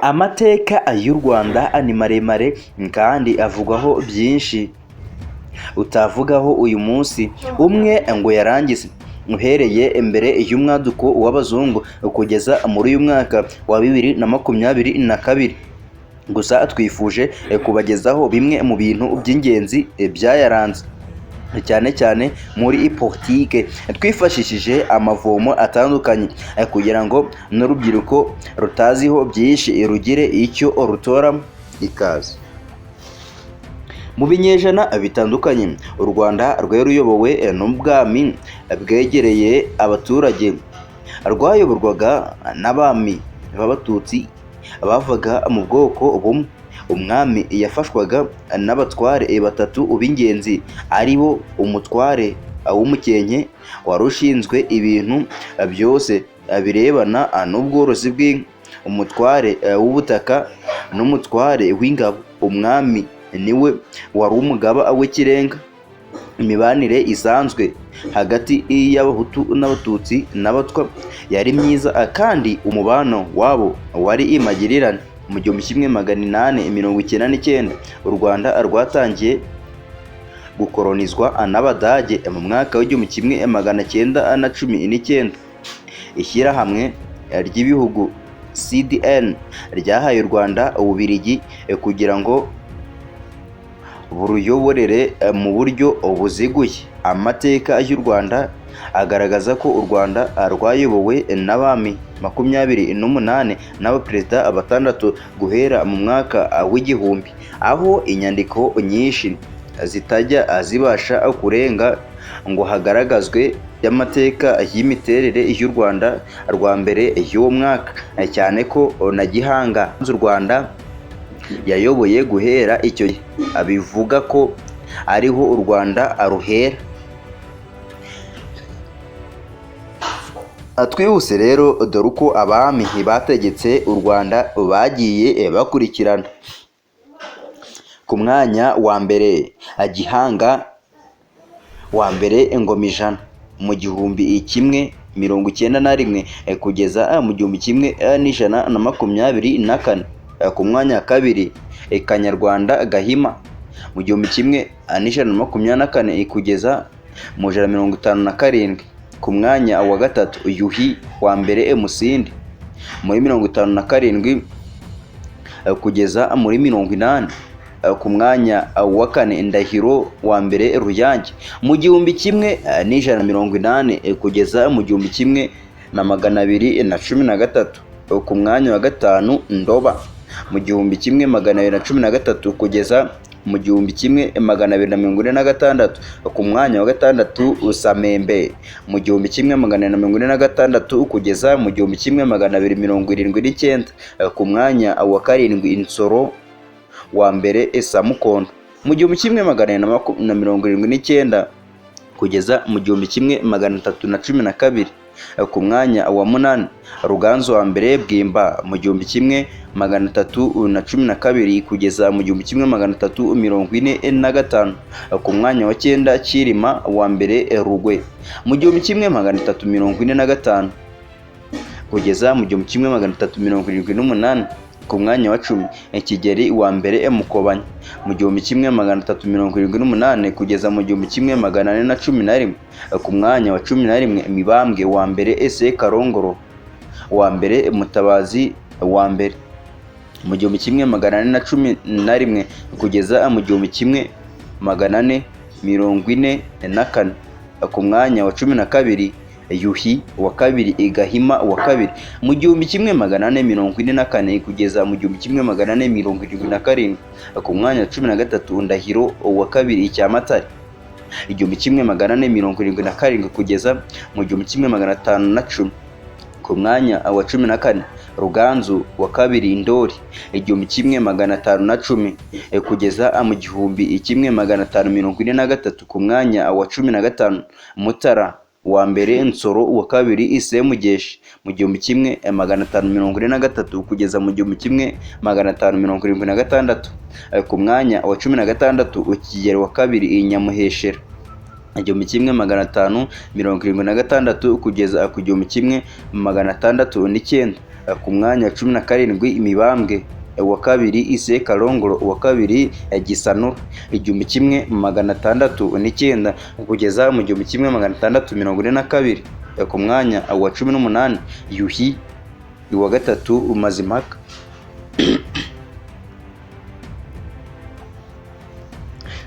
Amateka y'u Rwanda ni maremare kandi avugwaho byinshi utavugaho uyu munsi umwe ngo yarangize. Uhereye mbere y'umwaduko w'abazungu kugeza muri uyu mwaka wa 2022, gusa twifuje kubagezaho bimwe mu bintu by'ingenzi byayaranze, cyane cyane muri politike, twifashishije amavomo atandukanye kugira ngo n'urubyiruko rutaziho byinshi rugire icyo rutoramo. Ikaze. Mu binyejana bitandukanye u Rwanda rwari ruyobowe n'ubwami bwegereye abaturage, rwayoborwaga n'abami b'abatutsi bavaga mu bwoko bumwe. Umwami yafashwaga n'abatware batatu b'ingenzi, ari bo umutware w'umukenke wari ushinzwe ibintu byose birebana n'ubworozi bw'inka, umutware w'ubutaka n'umutware w'ingabo. Umwami niwe wari umugaba w'ikirenga. Imibanire isanzwe hagati y'abahutu n'abatutsi n'abatwa yari myiza kandi umubano wabo wari imagirirane. Mu 1899 u Rwanda rwatangiye gukolonizwa n'Abadage. Mu mwaka wa 1919 ishyirahamwe ry'ibihugu CDN ryahaye u Rwanda Ububiligi kugira ngo buruyoborere mu buryo buziguye. Amateka y'u Rwanda agaragaza ko u Rwanda rwayobowe n'abami 28 n'abaperezida batandatu guhera mu mwaka w'igihumbi, aho inyandiko nyinshi zitajya zibasha kurenga ngo hagaragazwe y'amateka y'imiterere y'u Rwanda rwa mbere y'uwo mwaka, cyane ko na Gihanga u Rwanda yayoboye guhera icyo gihe abivuga ko ariho u Rwanda ruhera. Twihuse rero, dore uko abami bategetse u Rwanda bagiye bakurikirana. Ku mwanya wa mbere Gihanga wa mbere Ngoma Ijana mu 1191 kugeza mu 1124. Ku mwanya wa kabiri Kanyarwanda Gahima mu 1124 kugeza mu 157. Ku mwanya wa gatatu Yuhi wa mbere Musindi muri 57 kugeza muri 80. Ku mwanya wa kane Ndahiro wa mbere Ruyange mu 1180 kugeza mu 1213. Ku mwanya wa gatanu Ndoba mu 1213 kugeza mu 1246. Ku mwanya wa gatandatu Samembe mu 1246 kugeza mu 1279. Ku mwanya wa karindwi Insoro wa mbere Samukondo mu 1479 kugeza mu 1312. Ku mwanya wa munani Ruganzu wa mbere Bwimba mu 1312 kugeza mu 1345. Ku mwanya wa cyenda Cyilima wa mbere Rugwe mu 1345 kugeza mu 1378. Ku mwanya wa cumi Kigeli wa mbere Mukobanya mu 1378 kugeza mu 1411. Ku mwanya wa 11 Mibambwe wa mbere Sekarongoro wa mbere Mutabazi wa mbere mu 1411 kugeza mu 1444. Ku mwanya wa 12 Yuhi wa kabiri Gahima wa kabiri mu 1444 kugeza mu 1477. Ku mwanya wa 13 Ndahiro wa kabiri Cyamatare 1477 kugeza mu 1510. Ku mwanya wa 14 Ruganzu wa kabiri Ndori 1510 kugeza mu 1543. Ku mwanya wa 15 Mutara wa mbere Nsoro wa kabiri Semugeshi mu 1543 kugeza mu 1576. Ku mwanya wa 16 Kigeli wa kabiri Nyamuheshera 1576 kugeza ku 1609. ku mwanya wa 17 Mibambwe, uwa kabiri Ise Kalongolo, uwa kabiri Gisanura. 1609 kugeza mu 1642. Ku mwanya wa 18 Yuhi, uwa gatatu Mazimpaka.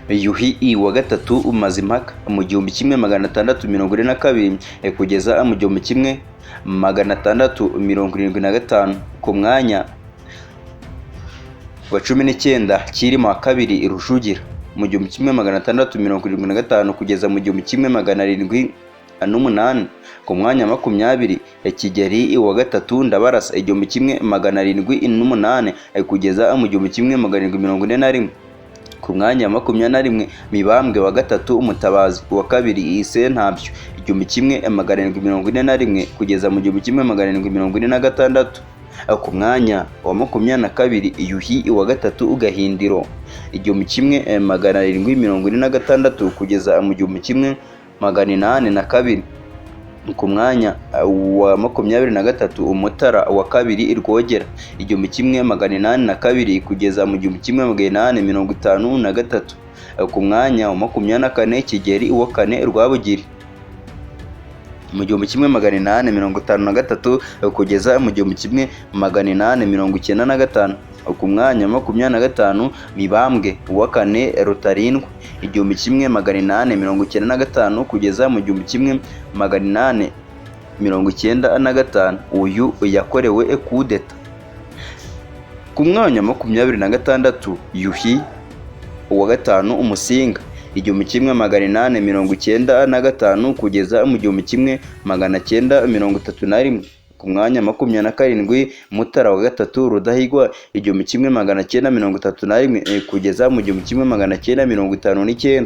Yuhi wa gatatu Mazimpaka mu 1642 kugeza mu 1675. Ku mwanya wa 19 Cyilima wa kabiri Rujugira mu 1675 kugeza mu 1708. Ku mwanya wa 20 Kigeli wa gatatu Ndabarasa 1708 kugeza mu 1741. Ku mwanya wa 21 Mibambwe wa gatatu Mutabazi, uwa kabiri Ise Ntabyo 1741 kugeza mu 1746. Ku mwanya wa 22 Yuhi wa gatatu Gahindiro 1746 kugeza mu 1882. Ku mwanya wa 23 Mutara wa kabiri Rwogera 1882 kugeza mu 1853. Ku mwanya wa 24 Kigeli wa kane Rwabugiri mu 1853 kugeza mu 1895. Ku mwanya wa 25 Mibambwe wa kane Rutarindwa 1895 kugeza mu 1895. Uyu yakorewe kudeta. Ku mwanya wa 26 Yuhi uwa gatanu Umusinga 1895 kugeza mu 1931. Ku mwanya wa 27 Mutara wa gatatu Rudahigwa 1931 kugeza mu 1959.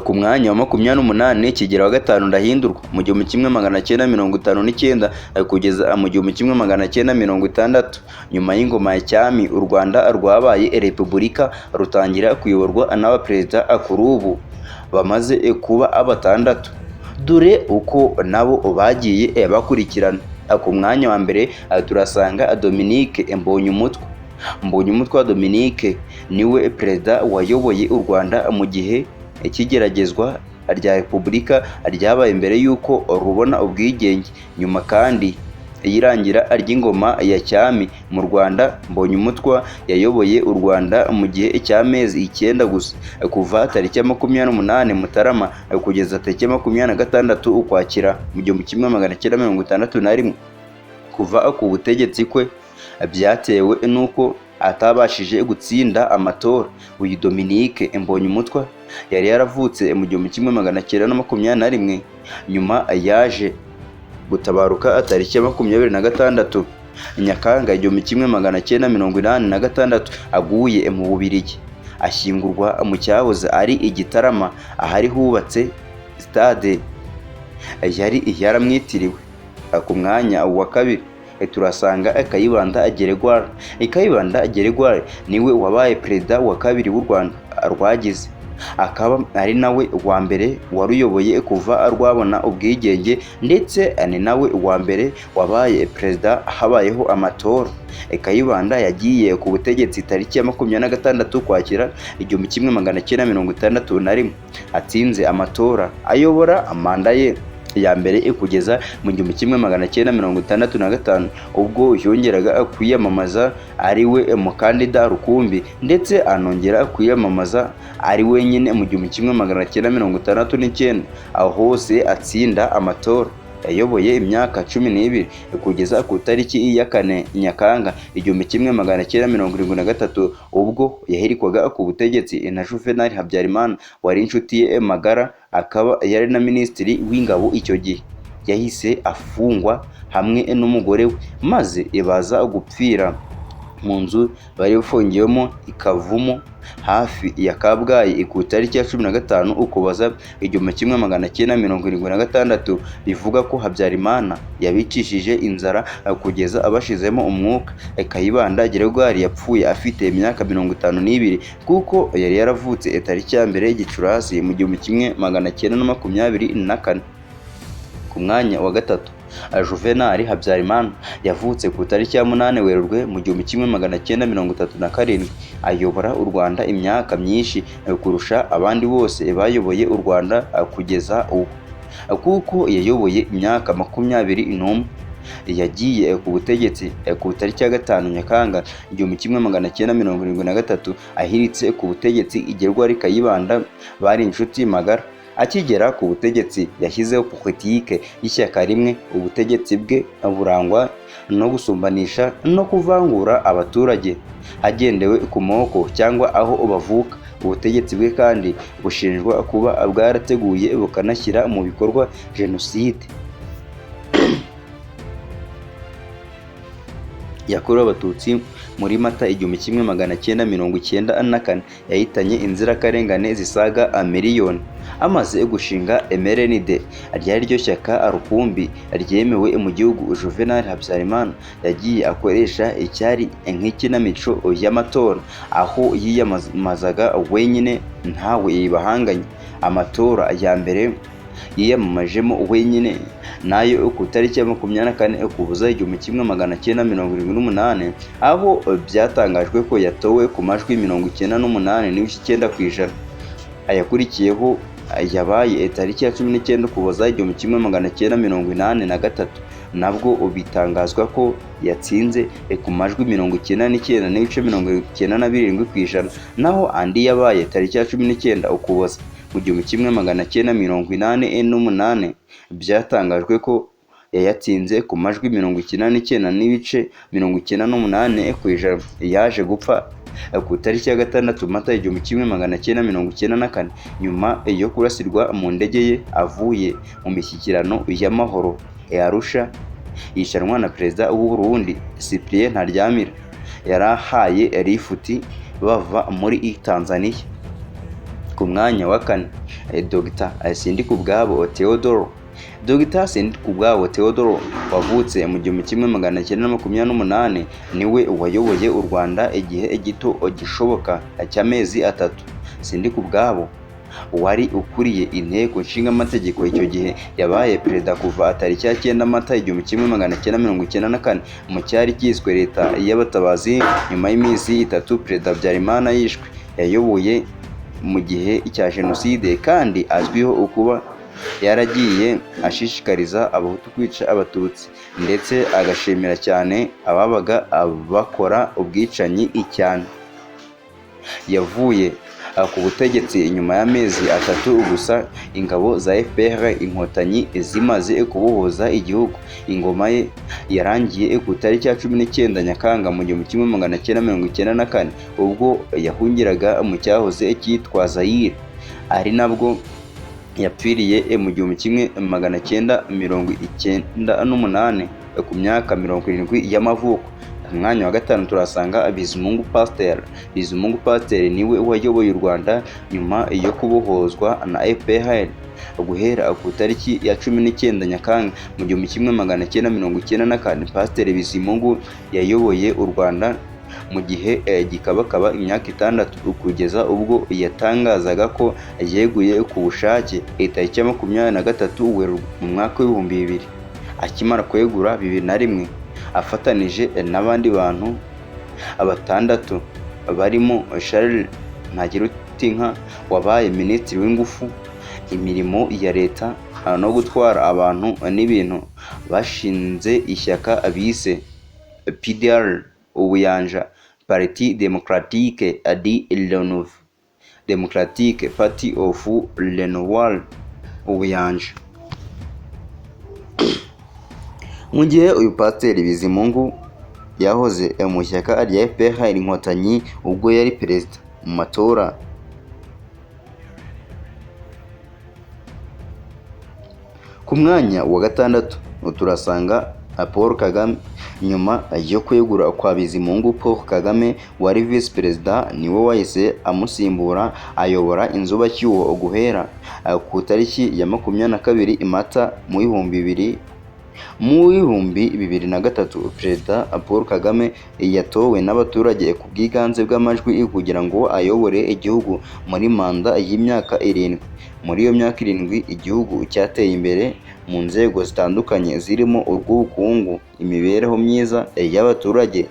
Ku mwanya wa 28 Kigeli wa gatanu Ndahindurwa mu 1959 kugeza mu 1960. Nyuma y'ingoma ya cyami u Rwanda rwabaye repubulika rutangira kuyoborwa n'abaperezida kuri ubu bamaze kuba abatandatu. Dore uko nabo bagiye bakurikirana. Ku mwanya wa mbere turasanga Dominique Mbonyumutwa. Mbonyumutwa Dominique niwe perezida wayoboye u Rwanda mu gihe ikigeragezwa rya repubulika ryabaye mbere y'uko rubona ubwigenge. Nyuma kandi irangira ry'ingoma ya cyami mu Rwanda, Mbonyumutwa yayoboye u Rwanda mu gihe cy'amezi 9 gusa, kuva tariki ya 28 Mutarama kugeza tariki ya 26 Ukwakira mu 1961. Kuva ku butegetsi kwe byatewe nuko atabashije gutsinda amatora. Uyu Dominique Mbonyumutwa yari yaravutse mu 1921. Nyuma yaje gutabaruka tariki ya 26 Nyakanga 1986 aguye mu Bubiligi. Ashyingurwa mu cyahoze ari Igitarama, ahari hubatse stade yari yaramwitiriwe. Ku mwanya wa kabiri turasanga Kayibanda Geregwari. Kayibanda Geregwari niwe wabaye perezida wa kabiri w'u Rwanda rwagize, akaba ari nawe wa mbere waruyoboye kuva rwabona ubwigenge, ndetse ni nawe wa mbere wabaye perezida habayeho amatora. Kayibanda yagiye ku butegetsi tariki ya 26 Ukwakira 1961. Atsinze amatora ayobora manda ye ya mbere kugeza mu 1965, ubwo yongeraga kwiyamamaza ari we mukandida rukumbi, ndetse anongera kwiyamamaza ari wenyine mu 1969. aho hose atsinda amatora. Yayoboye imyaka 12 kugeza ku tariki ya 4 Nyakanga 1973, ubwo yahirikwaga ku butegetsi na Juvenal Habyarimana wari inshuti ye magara, akaba yari na minisitiri w'ingabo icyo gihe. Yahise afungwa hamwe n'umugore we, maze ibaza gupfira mu nzu bari bafungiyemo Ikavumo hafi ya Kabgayi ku tariki ya 15 Ukuboza 1976. Bivuga ko Habyarimana yabicishije inzara kugeza abashizemo umwuka. Kayibanda Geregwari yapfuye afite imyaka 52 kuko yari yaravutse tariki ya 1 Gicurasi mu 1924. Ku mwanya wa gatatu Juvenal Habyarimana yavutse ku itariki ya 8 Werurwe mu 1937 ayobora u Rwanda imyaka myinshi kurusha abandi bose bayoboye u Rwanda kugeza ubu, kuko yayoboye imyaka 21. Yagiye ku butegetsi ku itariki ya 5 Nyakanga 1973 ahiritse ku butegetsi Igerwa Kayibanda bari inshuti magara. Akigera ku butegetsi yashyizeho politike y'ishyaka rimwe. Ubutegetsi bwe burangwa no gusumbanisha no kuvangura abaturage hagendewe ku moko cyangwa aho bavuka. Ubutegetsi bwe kandi bushinjwa kuba bwarateguye bukanashyira mu bikorwa jenoside yakorewe Abatutsi muri Mata 1994 yahitanye inzirakarengane zisaga miliyoni. Amaze gushinga MRND ryari ryo shyaka rukumbi ryemewe mu gihugu, Juvenal Habyarimana yagiye akoresha icyari nk'ikinamico y'amatora, aho yiyamamazaga wenyine ntawe yibahanganye. Amatora ya mbere yiyamamajemo wenyine nayo ku itariki ya 24 Ukuboza 1978, aho byatangajwe ko yatowe ku majwi 98.9%. Ayakurikiyeho yabaye itariki ya 19 Ukuboza 1983, nabwo bitangazwa ko yatsinze ku majwi 99.97%, naho andi yabaye itariki ya 19 Ukuboza mu 1988 byatangajwe ko yayatsinze ku majwi 99.98%. Yaje gupfa ku itariki ya 6 Mata 1994 nyuma yo kurasirwa mu ndege ye avuye mu mishyikirano y'amahoro ya Arusha yishanwa na Perezida w'u Burundi Cyprien Ntaryamira. Yarahaye rifuti bava muri Tanzania. Ku mwanya wa 4 Dr. Sindikubwabo Theodore. Dr. Sindikubwabo Theodore wavutse mu 1928 niwe wayoboye u Rwanda igihe gito gishoboka cy'amezi 3. Sindikubwabo wari ukuriye inteko nshinga amategeko icyo gihe yabaye perezida kuva tariki ya 9 Mata 1994 mu cyari cyiswe leta y'abatabazi. Nyuma y'iminsi 3 Perezida Habyarimana yishwe. Yayoboye mu gihe cya jenoside kandi azwiho kuba yaragiye ashishikariza Abahutu kwica Abatutsi, ndetse agashimira cyane ababaga bakora ubwicanyi cyane. Yavuye ku butegetsi nyuma y'amezi 3 gusa ingabo za FPR Inkotanyi zimaze kubohoza igihugu. Ingoma ye yarangiye ku itariki ya 19 Nyakanga mu 1994 ubwo yahungiraga mu cyahoze cyitwa Zaire, ari nabwo yapfiriye mu 1998 ku myaka 70 y'amavuko. Umwanya wa 5 turasanga Bizimungu Pasteur. Bizimungu Pasteur niwe wayoboye u Rwanda nyuma yo kubohozwa na FPR. Guhera ku itariki ya 19 Nyakanga mu 1994 Pasteur Bizimungu yayoboye u Rwanda mu gihe gikabakaba imyaka 6 kugeza ubwo yatangazaga ko yeguye ku bushake itariki ya 23 Werurwe mu mwaka w'2000. Akimara kwegura 2001 afatanije n'abandi bantu 6 barimo Charles Ntakirutinka wabaye minisitiri w'ingufu, imirimo ya leta no gutwara abantu n'ibintu, bashinze ishyaka bise PDR Ubuyanja, Parti Démocratique du Renouveau, Democratic Party of Renouveau Ubuyanja. Mu gihe uyu Pasiteri Bizimungu yahoze mu ishyaka rya FPR Inkotanyi ubwo yari perezida mu matora ku mwanya wa 6 turasanga Paul Kagame. Nyuma yo kwegura kwa Bizimungu, Paul Kagame wari vice perezida niwe wahise amusimbura ayobora inzubacyuho guhera ku tariki ya 22 Mata mu 2000. Mu 2003 Perezida Paul Kagame yatowe n'abaturage ku bwiganze bw'amajwi kugira ngo ayobore igihugu muri manda y'imyaka 7. Muri iyo myaka 7 igihugu cyateye imbere mu nzego zitandukanye zirimo urw'ubukungu, imibereho myiza y'abaturage,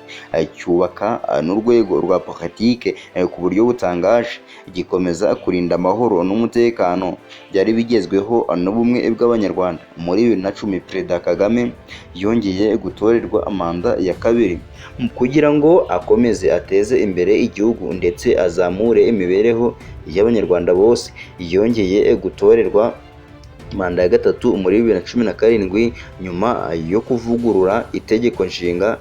cyubaka n'urwego rwa politike ku buryo butangaje, gikomeza kurinda amahoro n'umutekano byari bigezweho n'ubumwe bw'Abanyarwanda. Muri 2010 Perezida Kagame yongeye gutorerwa manda ya kabiri kugira ngo akomeze ateze imbere igihugu ndetse azamure imibereho y'Abanyarwanda bose. Yongeye gutorerwa manda ya gatatu muri 2017 nyuma yo kuvugurura itegeko nshinga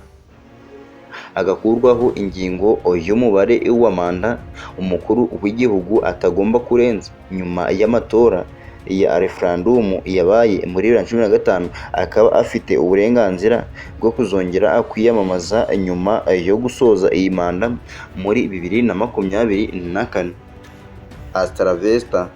agakurwaho ingingo y'umubare wa manda umukuru w'igihugu atagomba kurenza. Nyuma y'amatora ya referendum yabaye muri 2015 akaba afite uburenganzira bwo kuzongera kwiyamamaza nyuma yo gusoza iyi manda muri 2024. Hasta la vista.